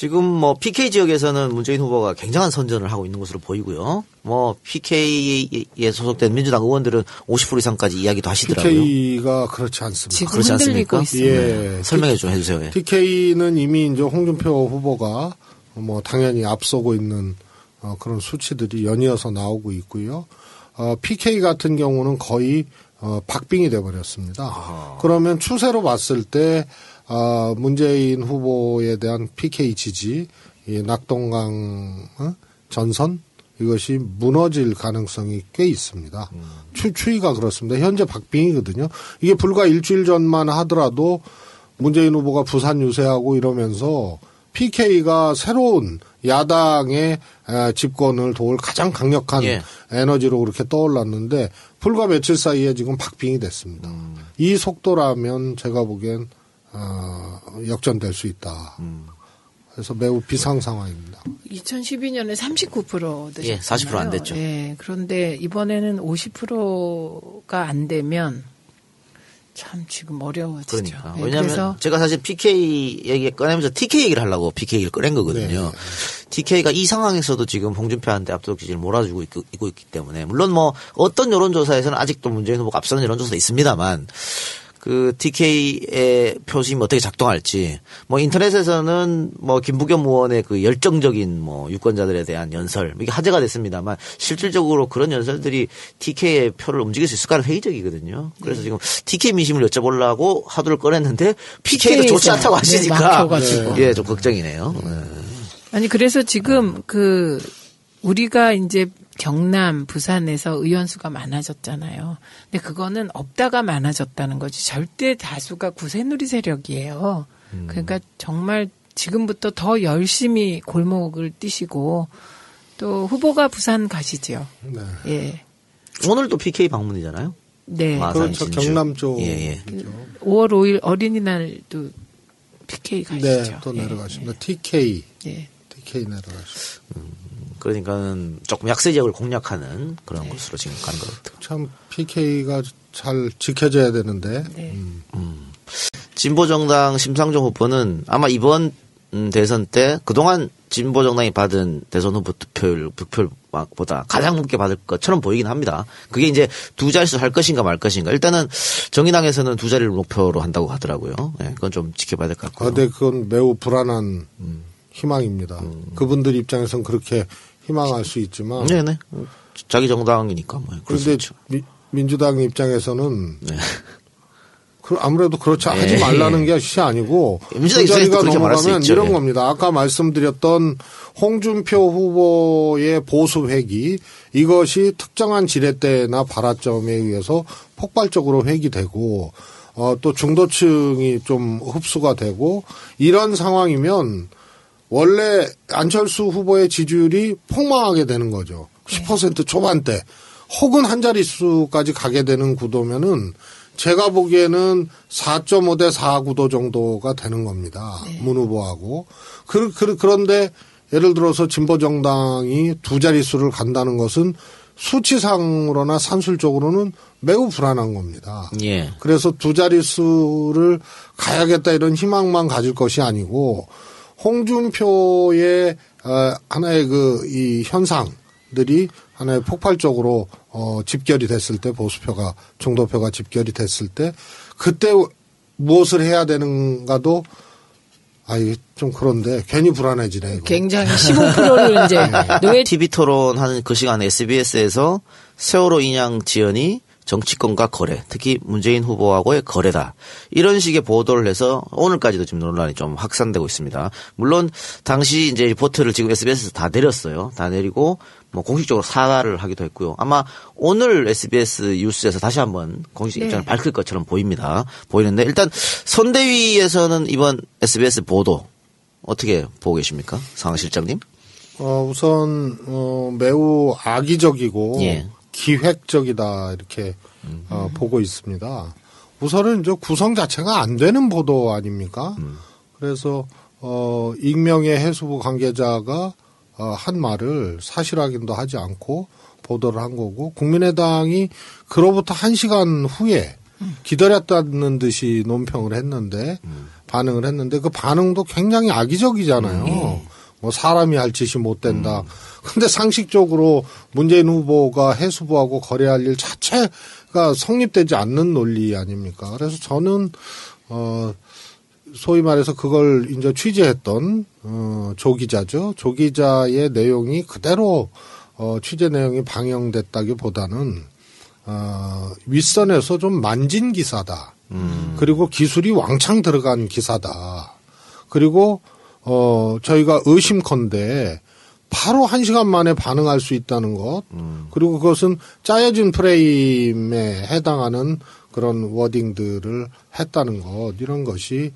지금 뭐 PK 지역에서는 문재인 후보가 굉장한 선전을 하고 있는 것으로 보이고요. 뭐 PK에 소속된 민주당 의원들은 50% 이상까지 이야기도 하시더라고요. PK가 그렇지 않습니다. 지금 그렇지 흔들리고 않습니까? 있습니다. 예. 설명해 좀 해주세요. 예. TK는 이미 이제 홍준표 후보가 뭐 당연히 앞서고 있는 그런 수치들이 연이어서 나오고 있고요. PK 같은 경우는 거의 박빙이 돼버렸습니다. 그러면 추세로 봤을 때 문재인 후보에 대한 PK 지지, 이 낙동강 전선 이것이 무너질 가능성이 꽤 있습니다. 추이가 그렇습니다. 현재 박빙이거든요. 이게 불과 일주일 전만 하더라도 문재인 후보가 부산 유세하고 이러면서 PK가 새로운 야당의 집권을 도울 가장 강력한 예. 에너지로 그렇게 떠올랐는데 불과 며칠 사이에 지금 박빙이 됐습니다. 이 속도라면 제가 보기엔 역전될 수 있다. 그래서 매우 비상 상황입니다. 2012년에 39% 드셨잖아요. 예, 40%안 됐죠. 예, 그런데 이번에는 50%가 안 되면 참 지금 어려워지죠. 그러니까. 예, 왜냐하면 그래서 제가 사실 PK 얘기 꺼내면서 TK 얘기를 하려고 PK 얘기를 꺼낸 거거든요. 네. TK가 이 상황에서도 지금 홍준표한테 압도적 지지를 몰아주고 있기 때문에 물론 뭐 어떤 여론조사에서는 아직도 문재인 후보가 앞서는 여론조사도 있습니다만 그 TK의 표심이 어떻게 작동할지 뭐 인터넷에서는 뭐 김부겸 의원의 그 열정적인 뭐 유권자들에 대한 연설 이게 화제가 됐습니다만 실질적으로 그런 연설들이 TK의 표를 움직일 수 있을까는 회의적이거든요. 그래서 지금 TK 민심을 여쭤보려고 하두를 꺼냈는데 PK도 좋지 않다고 하시니까 예, 좀 걱정이네요. 아니 그래서 지금 우리가 이제 경남, 부산에서 의원수가 많아졌잖아요. 근데 그거는 없다가 많아졌다는 거지. 절대 다수가 구새누리 세력이에요. 그러니까 정말 지금부터 더 열심히 골목을 뛰시고 또 후보가 부산 가시죠. 네. 예. 오늘도 PK 방문이잖아요. 네. 마산, 그렇죠. 진주. 경남 쪽. 예. 5월 5일 어린이날도 PK 가시죠. 네, 또 내려가십니다. TK. 예. TK 내려가십니다. 그러니까는 조금 약세 지역을 공략하는 그런 곳으로 지금 가는 것 같아요. 참 PK가 잘 지켜져야 되는데. 네. 진보정당 심상정 후보는 아마 이번 대선 때 그동안 진보정당이 받은 대선 후보 득표율보다 가장 높게 받을 것처럼 보이긴 합니다. 그게 이제 두 자릿수 할 것인가 말 것인가. 일단은 정의당에서는 두 자리를 목표로 한다고 하더라고요. 네, 그건 좀 지켜봐야 될 것 같고요. 근데 그건 매우 불안한 희망입니다. 그분들 입장에서는 그렇게 희망할 수 있지만. 네네. 자기 정당이니까 뭐. 그런데 민주당 입장에서는 아무래도 그렇지 하지 말라는 것이 아니고 그 자리가 넘어가면 이런 겁니다. 아까 말씀드렸던 홍준표 후보의 보수 회기 이것이 특정한 지렛대나 발화점에 의해서 폭발적으로 회기되고 또 중도층이 좀 흡수가 되고 이런 상황이면 원래 안철수 후보의 지지율이 폭망하게 되는 거죠. 10% 초반대 혹은 한 자릿수까지 가게 되는 구도면은 제가 보기에는 4.5대 4 구도 정도가 되는 겁니다. 네. 문 후보하고. 그런데 예를 들어서 진보정당이 두 자릿수를 간다는 것은 수치상으로나 산술적으로는 매우 불안한 겁니다. 예. 그래서 두 자릿수를 가야겠다 이런 희망만 가질 것이 아니고 홍준표의 하나의 이 현상들이 하나의 폭발적으로 집결이 됐을 때 보수표가 중도표가 집결이 됐을 때 그때 무엇을 해야 되는가도 이게 좀 그런데 괜히 불안해지네. 이거. 굉장히 15%를 이제 노예 TV 토론하는 그 시간에 SBS에서 세월호 인양 지연이 정치권과 거래, 특히 문재인 후보하고의 거래다. 이런 식의 보도를 해서 오늘까지도 지금 논란이 좀 확산되고 있습니다. 물론 당시 이제 리포트를 지금 SBS에서 다 내렸어요. 다 내리고 뭐 공식적으로 사과를 하기도 했고요. 아마 오늘 SBS 뉴스에서 다시 한번 공식 입장을 밝힐 것처럼 보이는데 일단 선대위에서는 이번 SBS 보도 어떻게 보고 계십니까? 상황 실장님? 우선 매우 악의적이고 예. 기획적이다 이렇게 보고 있습니다. 우선은 이제 구성 자체가 안 되는 보도 아닙니까? 그래서 익명의 해수부 관계자가 한 말을 사실 확인도 하지 않고 보도를 한 거고 국민의당이 그로부터 1시간 후에 기다렸다는 듯이 논평을 했는데 반응을 했는데 그 반응도 굉장히 악의적이잖아요. 뭐 사람이 할 짓이 못 된다. 근데 상식적으로 문재인 후보가 해수부하고 거래할 일 자체가 성립되지 않는 논리 아닙니까? 그래서 저는 소위 말해서 그걸 이제 취재했던 조 기자죠. 조 기자의 내용이 그대로 취재 내용이 방영됐다기보다는 윗선에서 좀 만진 기사다. 그리고 기술이 왕창 들어간 기사다. 그리고 저희가 의심컨대 바로 1시간 만에 반응할 수 있다는 것. 그리고 그것은 짜여진 프레임에 해당하는 그런 워딩들을 했다는 것. 이런 것이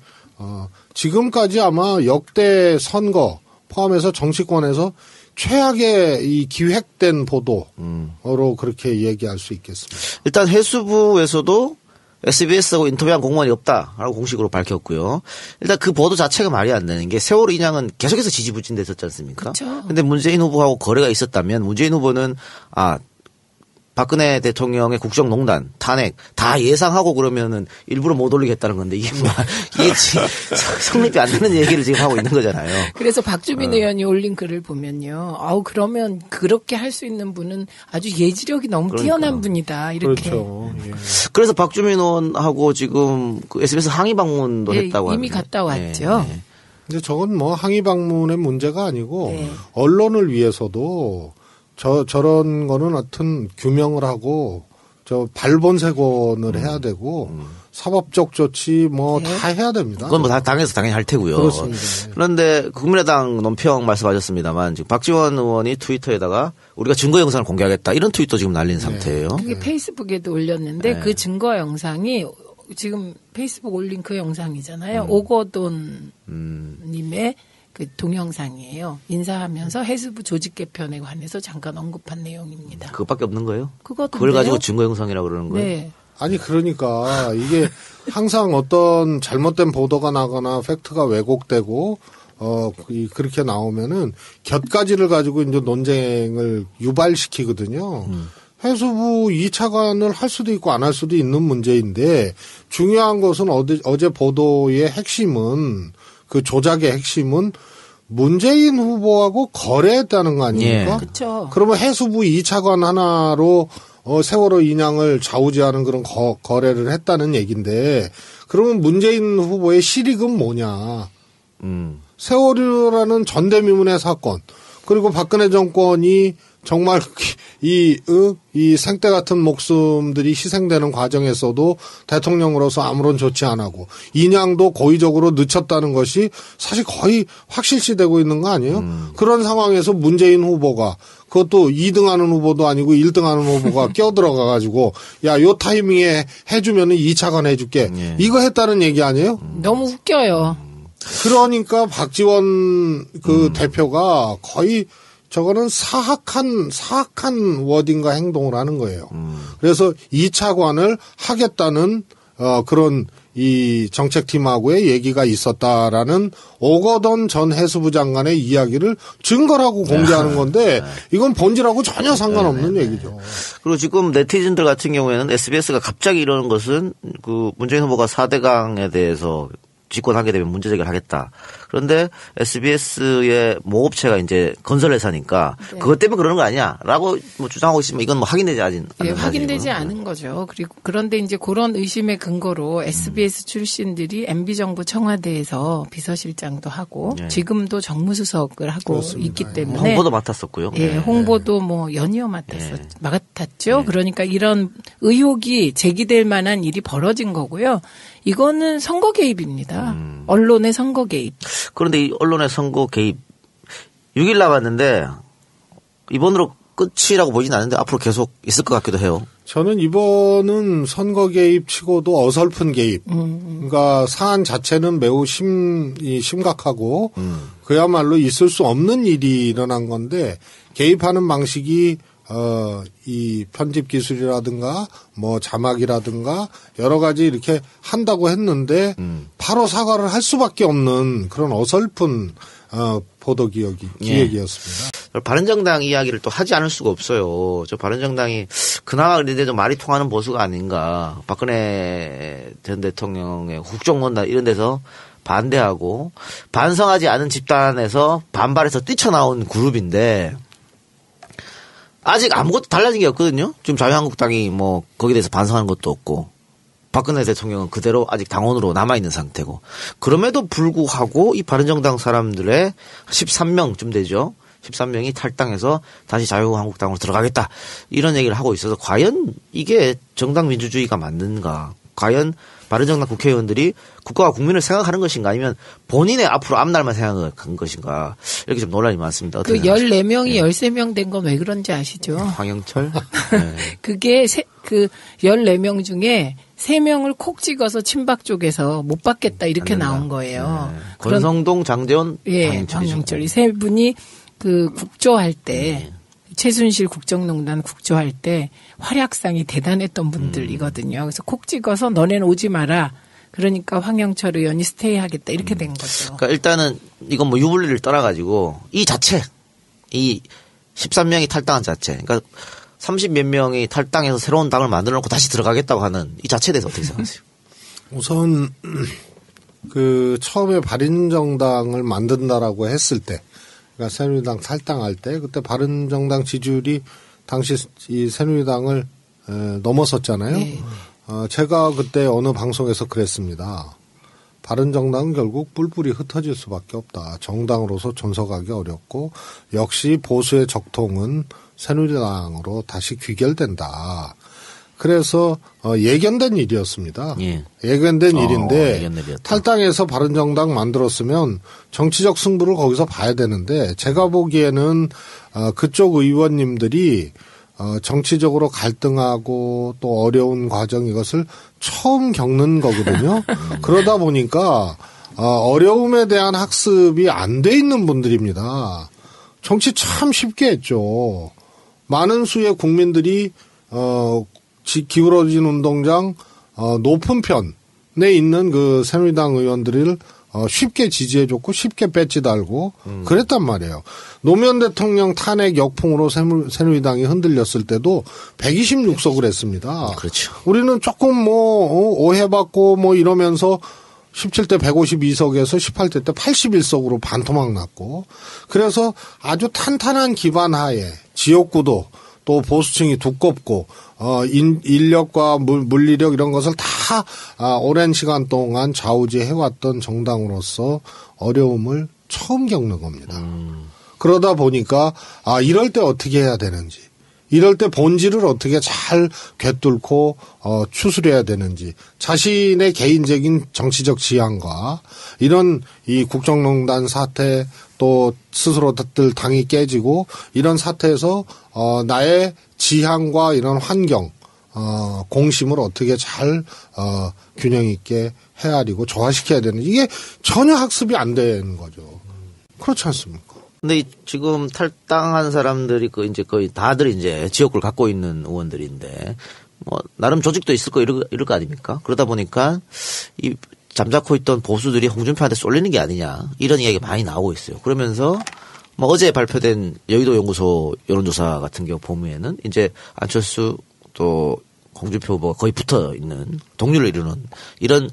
지금까지 아마 역대 선거 포함해서 정치권에서 최악의 이 기획된 보도로 그렇게 얘기할 수 있겠습니다. 일단 해수부에서도 SBS하고 인터뷰한 공무원이 없다라고 공식으로 밝혔고요. 일단 그 보도 자체가 말이 안 되는 게 세월호 인양은 계속해서 지지부진됐었지 않습니까? 그런데 문재인 후보하고 거래가 있었다면 문재인 후보는 박근혜 대통령의 국정농단, 탄핵 다 예상하고 그러면은 일부러 못 올리겠다는 건데 이게 성립이 안 되는 얘기를 지금 하고 있는 거잖아요. 그래서 박주민 의원이 올린 글을 보면요. 그러면 그렇게 할 수 있는 분은 아주 예지력이 너무 뛰어난 분이다. 이렇게. 그렇죠. 예. 그래서 박주민 의원하고 지금 그 SBS 항의 방문도 했다고 이미 갔다 왔죠. 네. 근데 저건 뭐 항의 방문의 문제가 아니고 언론을 위해서도 저런 거는 하여튼 규명을 하고 발본색원을 해야 되고 사법적 조치 뭐 다 해야 됩니다. 그건 뭐 다 당에서 당연히 할 테고요. 그렇습니다. 그런데 국민의당 논평 말씀하셨습니다만 지금 박지원 의원이 트위터에다가 우리가 증거 영상을 공개하겠다 이런 트윗도 지금 날린 상태예요. 그게 페이스북에도 올렸는데 그 증거 영상이 지금 페이스북 올린 그 영상이잖아요. 오거돈 님의 그 동영상이에요. 인사하면서 해수부 조직 개편에 관해서 잠깐 언급한 내용입니다. 그것밖에 없는 거예요? 그것도 그걸 가지고 증거 영상이라고 그러는 거예요? 네. 아니 그러니까 이게 항상 어떤 잘못된 보도가 나거나 팩트가 왜곡되고 그렇게 나오면은 곁가지를 가지고 이제 논쟁을 유발시키거든요. 해수부 2차관을 할 수도 있고 안 할 수도 있는 문제인데 중요한 것은 어제 보도의 핵심은 그 조작의 핵심은 문재인 후보하고 거래했다는 거 아닙니까? 예. 그렇죠. 그러면 해수부 2차관 하나로 세월호 인양을 좌우지하는 그런 거래를 했다는 얘기인데 그러면 문재인 후보의 실익은 뭐냐? 세월호라는 전대미문의 사건 그리고 박근혜 정권이 정말 이 생떼 같은 목숨들이 희생되는 과정에서도 대통령으로서 아무런 조치 안 하고 인양도 고의적으로 늦췄다는 것이 사실 거의 확실시되고 있는 거 아니에요? 그런 상황에서 문재인 후보가 그것도 2등하는 후보도 아니고 1등하는 후보가 껴들어가 가지고 야, 요 타이밍에 해주면은 2차관 해줄게. 이거 했다는 얘기 아니에요? 너무 웃겨요. 그러니까 박지원 그 대표가 거의 저거는 사악한 워딩과 행동을 하는 거예요. 그래서 2차관을 하겠다는 그런 이 정책팀하고의 얘기가 있었다라는 오거돈 전 해수부 장관의 이야기를 증거라고 공개하는 건데 이건 본질하고 전혀 상관없는 얘기죠. 그리고 지금 네티즌들 같은 경우에는 SBS가 갑자기 이러는 것은 그 문재인 후보가 4대강에 대해서 집권하게 되면 문제제기를 하겠다. 그런데 SBS의 모업체가 이제 건설회사니까 그것 때문에 그러는 거 아니야라고 뭐 주장하고 있으면 이건 뭐 확인되지 않은 확인되지 않은 거죠. 그리고 그런데 이제 그런 의심의 근거로 SBS 출신들이 MB정부 청와대에서 비서실장도 하고 지금도 정무수석을 하고 그렇습니다. 있기 때문에 홍보도 맡았었고요. 예, 홍보도 뭐 연이어 맡았죠. 그러니까 이런 의혹이 제기될 만한 일이 벌어진 거고요. 이거는 선거 개입입니다. 언론의 선거 개입. 그런데 이 언론의 선거 개입 6일 남았는데 이번으로 끝이라고 보진 않는데 앞으로 계속 있을 것 같기도 해요. 저는 이번은 선거 개입 치고도 어설픈 개입. 그러니까 사안 자체는 매우 심각하고 그야말로 있을 수 없는 일이 일어난 건데 개입하는 방식이 이 편집 기술이라든가 뭐 자막이라든가 여러 가지 이렇게 한다고 했는데 바로 사과를 할 수밖에 없는 그런 어설픈 보도 기획이었습니다. 바른정당 이야기를 또 하지 않을 수가 없어요. 저 바른정당이 그나마 그래도 말이 통하는 보수가 아닌가. 박근혜 전 대통령의 국정원단 이런 데서 반대하고 반성하지 않은 집단에서 반발해서 뛰쳐나온 그룹인데 아직 아무것도 달라진 게 없거든요. 지금 자유한국당이 뭐 거기에 대해서 반성하는 것도 없고 박근혜 대통령은 그대로 아직 당원으로 남아있는 상태고 그럼에도 불구하고 이 바른정당 사람들의 13명쯤 되죠. 13명이 탈당해서 다시 자유한국당으로 들어가겠다. 이런 얘기를 하고 있어서 과연 이게 정당 민주주의가 맞는가. 과연 바른정당 국회의원들이 국가와 국민을 생각하는 것인가 아니면 본인의 앞으로 앞날만 생각하는 것인가. 이렇게 좀 논란이 많습니다. 그 14명이 13명 된 건 왜 그런지 아시죠? 황영철? 네. 그게 그 14명 중에 3명을 콕 찍어서 친박 쪽에서 못 받겠다 이렇게 나온 거예요. 네. 권성동, 장제원, 황영철. 이 세 분이 그 국조할 때 최순실 국정농단 국조할 때 활약상이 대단했던 분들이거든요. 그래서 콕 찍어서 너네는 오지 마라. 그러니까 황영철 의원이 스테이하겠다 이렇게 된 거죠. 그러니까 일단은 이건 뭐 유불리를 떠나가지고 이 자체 이 13명이 탈당한 자체 그러니까 30몇 명이 탈당해서 새로운 당을 만들어 놓고 다시 들어가겠다고 하는 이 자체에 대해서 어떻게 생각하세요? 우선 그 처음에 바른정당을 만든다라고 했을 때 그러니까 새누리당 탈당할 때 그때 바른정당 지지율이 당시 이 새누리당을 넘어섰잖아요. 네. 제가 그때 어느 방송에서 그랬습니다. 바른정당은 결국 뿔뿔이 흩어질 수밖에 없다. 정당으로서 존속하기 어렵고 역시 보수의 적통은 새누리당으로 다시 귀결된다. 그래서 예견된 일이었습니다. 예. 예견된 일인데 탈당해서 바른정당 만들었으면 정치적 승부를 거기서 봐야 되는데 제가 보기에는 그쪽 의원님들이 정치적으로 갈등하고 또 어려운 과정 이것을 처음 겪는 거거든요. 그러다 보니까 어려움에 대한 학습이 안 돼 있는 분들입니다. 정치 참 쉽게 했죠. 많은 수의 국민들이 기울어진 운동장 높은 편에 있는 그 새누리당 의원들을 쉽게 지지해줬고 쉽게 배지 달고 그랬단 말이에요. 노무현 대통령 탄핵 역풍으로 새누리당이 흔들렸을 때도 126석을 했습니다. 그렇죠. 우리는 조금 뭐 오해받고 뭐 이러면서 17대 152석에서 18대 때 81석으로 반토막 났고 그래서 아주 탄탄한 기반 하에 지역구도 또 보수층이 두껍고 인력과 물리력 이런 것을 다 오랜 시간 동안 좌우지해왔던 정당으로서 어려움을 처음 겪는 겁니다. 그러다 보니까 이럴 때 어떻게 해야 되는지 이럴 때 본질을 어떻게 잘 꿰뚫고 추스려야 되는지 자신의 개인적인 정치적 지향과 이런 이 국정농단 사태 또 스스로들 당이 깨지고 이런 사태에서 나의 지향과 이런 환경 공심을 어떻게 잘 균형 있게 헤아리고 조화시켜야 되는 이게 전혀 학습이 안 되는 거죠. 그렇지 않습니까? 근데 지금 탈당한 사람들이 이제 거의 다들 이제 지역구를 갖고 있는 의원들인데 뭐 나름 조직도 있을 거 이럴 거 아닙니까? 그러다 보니까 이 잠자코 있던 보수들이 홍준표한테 쏠리는 게 아니냐 이런 이야기가 많이 나오고 있어요. 그러면서 뭐 어제 발표된 여의도 연구소 여론조사 같은 경우 보면은 이제 안철수 또 홍준표 후보가 거의 붙어 있는 동률을 이루는 이런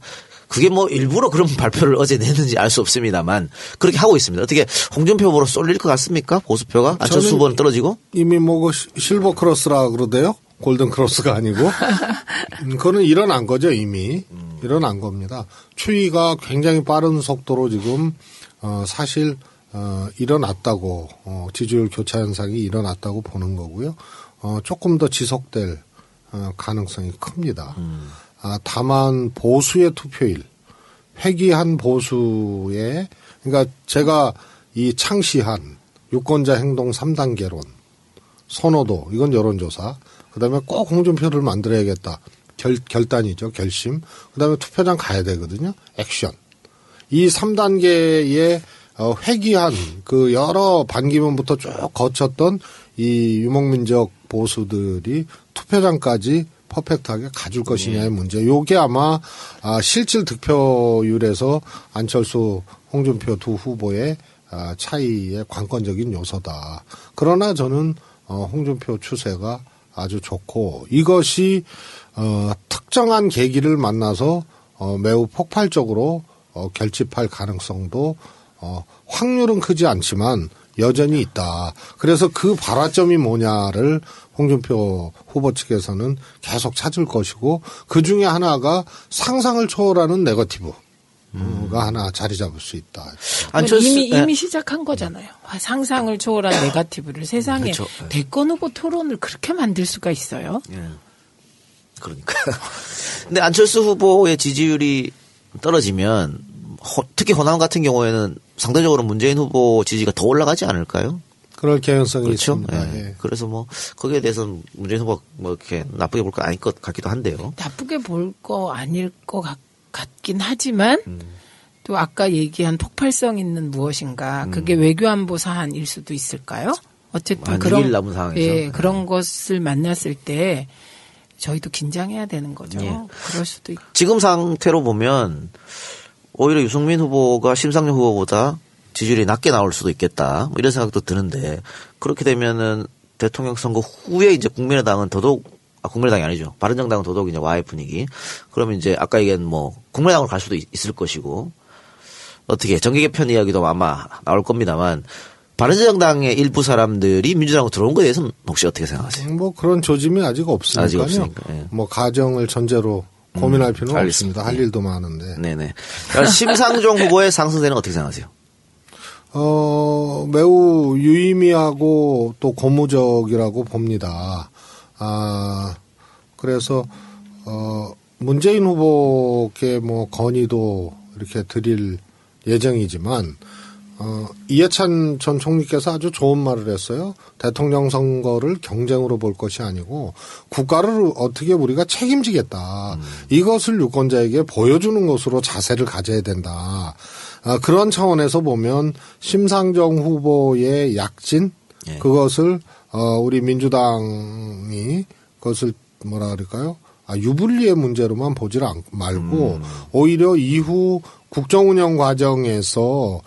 그게 뭐 일부러 그런 발표를 어제 냈는지 알 수 없습니다만 그렇게 하고 있습니다. 어떻게 홍준표 후보로 쏠릴 것 같습니까? 보수표가? 안철수 후보는 떨어지고? 이미 뭐 실버 크로스라 그러대요. 골든 크로스가 아니고. 그거는 일어난 거죠 이미. 일어난 겁니다. 추이가 굉장히 빠른 속도로 지금 사실 일어났다고 지지율 교차 현상이 일어났다고 보는 거고요. 조금 더 지속될 가능성이 큽니다. 다만 보수의 투표일, 회귀한 보수의 그러니까 제가 이 창시한 유권자 행동 3단계론 선호도 이건 여론조사 그다음에 꼭 홍준표를 만들어야겠다. 결단이죠. 결심. 그다음에 투표장 가야 되거든요. 액션. 이 3단계의 회귀한 그 여러 반기문부터 쭉 거쳤던 이 유목민족 보수들이 투표장까지 퍼펙트하게 가줄 것이냐의 문제. 요게 아마 실질 득표율에서 안철수, 홍준표 두 후보의 차이의 관건적인 요소다. 그러나 저는 홍준표 추세가 아주 좋고 이것이 특정한 계기를 만나서 매우 폭발적으로 결집할 가능성도 확률은 크지 않지만 여전히 있다. 그래서 그 발화점이 뭐냐를 홍준표 후보 측에서는 계속 찾을 것이고 그중에 하나가 상상을 초월하는 네거티브가 하나 자리 잡을 수 있다. 이미 시작한 거잖아요. 상상을 초월한 네거티브를 세상에 그렇죠. 대권 후보 토론을 그렇게 만들 수가 있어요. 그러니까. 근데 안철수 후보의 지지율이 떨어지면 특히 호남 같은 경우에는 상대적으로 문재인 후보 지지가 더 올라가지 않을까요? 그럴 개연성이 그렇죠? 있습니다. 예. 그래서 뭐 거기에 대해서는 문재인 후보가 뭐 이렇게 나쁘게 볼 거 아닐 것 같기도 한데요. 나쁘게 볼 거 아닐 것 같긴 하지만 또 아까 얘기한 폭발성 있는 무엇인가 그게 외교안보 사안일 수도 있을까요? 어쨌든 그런 남은 상황에서. 예, 그런 것을 만났을 때 저희도 긴장해야 되는 거죠. 예. 그럴 수도 있고. 지금 상태로 보면 오히려 유승민 후보가 심상정 후보보다 지지율이 낮게 나올 수도 있겠다. 뭐 이런 생각도 드는데 그렇게 되면은 대통령 선거 후에 이제 국민의당은 더더욱 국민의당이 아니죠. 바른정당은 더더욱 이제 와해 분위기. 그러면 이제 아까 얘기한 뭐 국민의당으로 갈 수도 있을 것이고 어떻게 정계 개편 이야기도 아마 나올 겁니다만 바른정당의 일부 사람들이 민주당으로 들어온 거에 대해서는 혹시 어떻게 생각하세요? 뭐 그런 조짐이 아직 없으니까요. 아직 없으니까. 예. 뭐 가정을 전제로 고민할 필요는 없습니다. 할 일도 많은데. 네네. 심상정 후보의 상승세는 어떻게 생각하세요? 매우 유의미하고 또 고무적이라고 봅니다. 그래서, 문재인 후보께 뭐 건의도 이렇게 드릴 예정이지만, 이해찬 전 총리께서 아주 좋은 말을 했어요. 대통령 선거를 경쟁으로 볼 것이 아니고 국가를 어떻게 우리가 책임지겠다. 이것을 유권자에게 보여주는 것으로 자세를 가져야 된다. 그런 차원에서 보면 심상정 후보의 약진 그것을 우리 민주당이 그것을 뭐라 그럴까요? 유불리의 문제로만 보질 말고 오히려 이후 국정운영 과정에서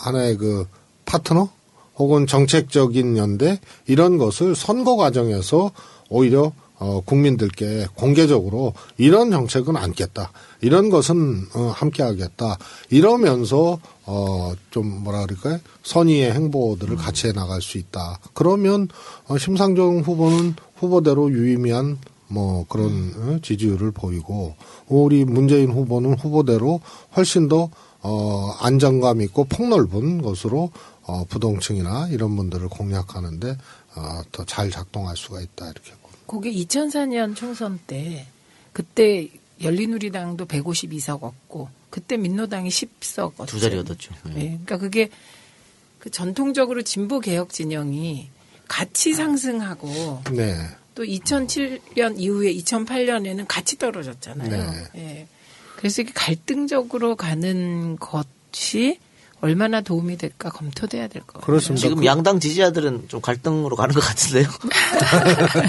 하나의 그 파트너 혹은 정책적인 연대 이런 것을 선거 과정에서 오히려 국민들께 공개적으로 이런 정책은 않겠다. 이런 것은 함께 하겠다. 이러면서 좀 뭐라 그럴까요? 선의의 행보들을 같이 해 나갈 수 있다. 그러면 심상정 후보는 후보대로 유의미한 뭐 그런 지지율을 보이고 우리 문재인 후보는 후보대로 훨씬 더 안정감 있고 폭넓은 것으로 부동층이나 이런 분들을 공략하는데 더 잘 작동할 수가 있다 이렇게 봅니다. 그게 2004년 총선 때 그때 열린우리당도 152석 얻고 그때 민노당이 10석 얻었죠. 두 자리 얻었죠. 네. 그러니까 그게 그 전통적으로 진보 개혁 진영이 같이 상승하고 네. 또 2007년 이후에 2008년에는 같이 떨어졌잖아요. 네. 네. 그래서 이게 갈등적으로 가는 것이 얼마나 도움이 될까 검토돼야 될 것 같아요. 그렇습니다. 지금 양당 지지자들은 좀 갈등으로 가는 것 같은데요.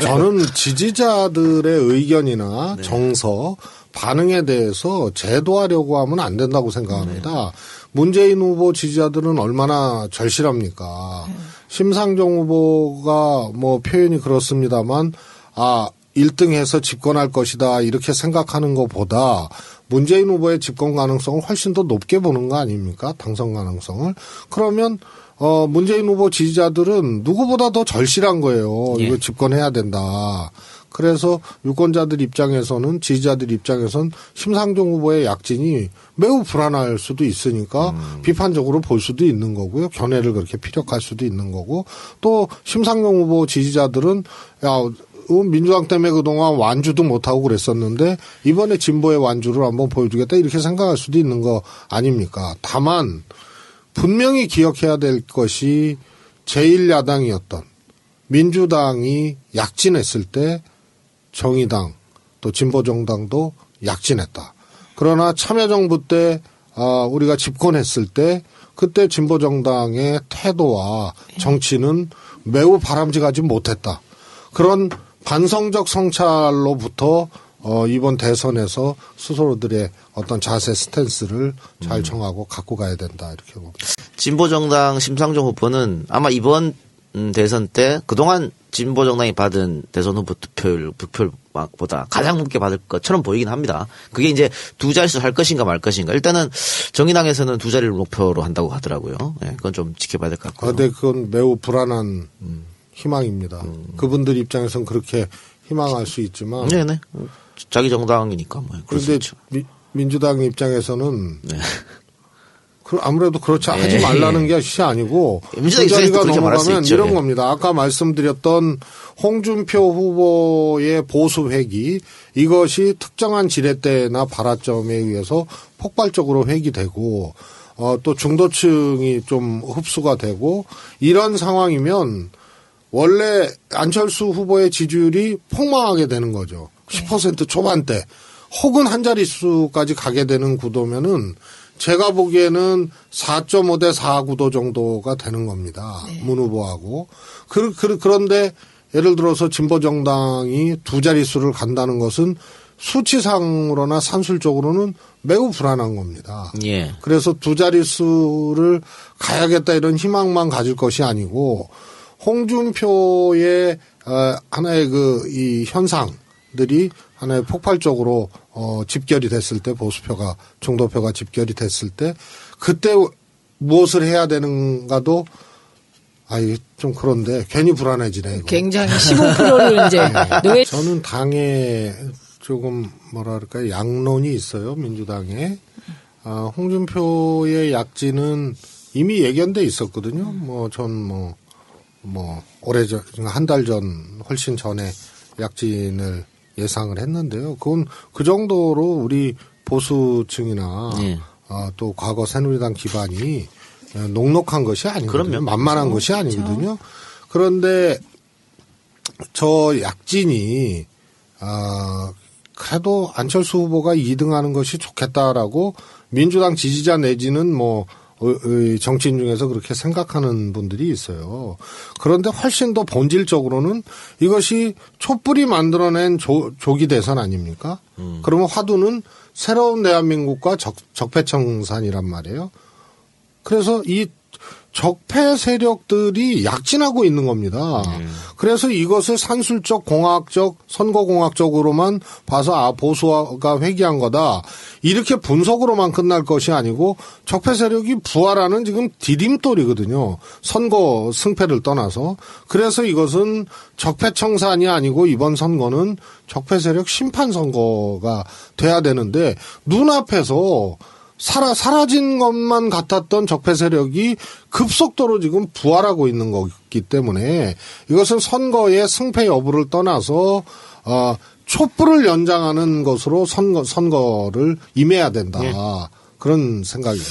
저는 지지자들의 의견이나 정서, 반응에 대해서 제도하려고 하면 안 된다고 생각합니다. 문재인 후보 지지자들은 얼마나 절실합니까. 심상정 후보가 뭐 표현이 그렇습니다만 1등해서 집권할 것이다 이렇게 생각하는 것보다 문재인 후보의 집권 가능성을 훨씬 더 높게 보는 거 아닙니까? 당선 가능성을. 그러면 문재인 후보 지지자들은 누구보다 더 절실한 거예요. 이거 집권해야 된다. 그래서 유권자들 입장에서는 지지자들 입장에서는 심상정 후보의 약진이 매우 불안할 수도 있으니까 비판적으로 볼 수도 있는 거고요. 견해를 그렇게 피력할 수도 있는 거고 또 심상정 후보 지지자들은 민주당 때문에 그동안 완주도 못하고 그랬었는데 이번에 진보의 완주를 한번 보여주겠다 이렇게 생각할 수도 있는 거 아닙니까? 다만 분명히 기억해야 될 것이 제1야당이었던 민주당이 약진했을 때 정의당 또 진보정당도 약진했다. 그러나 참여정부 때 우리가 집권했을 때 그때 진보정당의 태도와 정치는 매우 바람직하지 못했다. 그런 반성적 성찰로부터 이번 대선에서 스스로들의 어떤 자세 스탠스를 잘 정하고 갖고 가야 된다 이렇게 봅니다. 진보정당 심상정 후보는 아마 이번 대선 때 그동안 진보정당이 받은 대선 후보 득표율보다 가장 높게 받을 것처럼 보이긴 합니다. 그게 이제 두 자릿수 할 것인가 말 것인가. 일단은 정의당에서는 두 자리를 목표로 한다고 하더라고요. 네, 그건 좀 지켜봐야 될 것 같고요. 근데 그건 매우 불안한 희망입니다. 그분들 입장에서는 그렇게 희망할 수 있지만. 네네. 자기 정당이니까 뭐. 그런데 민주당 입장에서는 네. 아무래도 그렇지 하지 말라는 것이 아니고 그 자리가 넘어가면 이런 겁니다. 아까 말씀드렸던 홍준표 후보의 보수 회기 이것이 특정한 지렛대나 발화점에 의해서 폭발적으로 회기되고 또 중도층이 좀 흡수가 되고 이런 상황이면 원래 안철수 후보의 지지율이 폭망하게 되는 거죠. 10% 초반대 혹은 한 자릿수까지 가게 되는 구도면은 제가 보기에는 4.5대 4구도 정도가 되는 겁니다. 네. 문 후보하고. 그런데 예를 들어서 진보정당이 두 자릿수를 간다는 것은 수치상으로나 산술적으로는 매우 불안한 겁니다. 예. 그래서 두 자릿수를 가야겠다 이런 희망만 가질 것이 아니고 홍준표의 하나의 이 현상들이 하나의 폭발적으로 집결이 됐을 때 보수표가 중도표가 집결이 됐을 때 그때 무엇을 해야 되는가도 좀 그런데 괜히 불안해지네. 이거. 굉장히 15%를 이제 네. 저는 당에 조금 뭐랄까 양론이 있어요. 민주당에 홍준표의 약진은 이미 예견돼 있었거든요. 오래전 한 달 전 훨씬 전에 약진을 예상을 했는데요. 그건 그 정도로 우리 보수층이나 또 과거 새누리당 기반이 녹록한 것이 아니거든요. 만만한 것이 아니거든요. 그런데 저 약진이 그래도 안철수 후보가 2등하는 것이 좋겠다라고 민주당 지지자 내지는 정치인 중에서 그렇게 생각하는 분들이 있어요. 그런데 훨씬 더 본질적으로는 이것이 촛불이 만들어낸 조기 대선 아닙니까? 그러면 화두는 새로운 대한민국과 적폐청산이란 말이에요. 그래서 이 적폐 세력들이 약진하고 있는 겁니다. 그래서 이것을 산술적, 공학적, 선거공학적으로만 봐서 보수가 회귀한 거다. 이렇게 분석으로만 끝날 것이 아니고 적폐 세력이 부활하는 지금 디딤돌이거든요. 선거 승패를 떠나서. 그래서 이것은 적폐청산이 아니고 이번 선거는 적폐 세력 심판 선거가 돼야 되는데 눈앞에서 사라진 것만 같았던 적폐 세력이 급속도로 지금 부활하고 있는 거기 때문에 이것은 선거의 승패 여부를 떠나서 촛불을 연장하는 것으로 선거를 임해야 된다. 그런 생각입니다.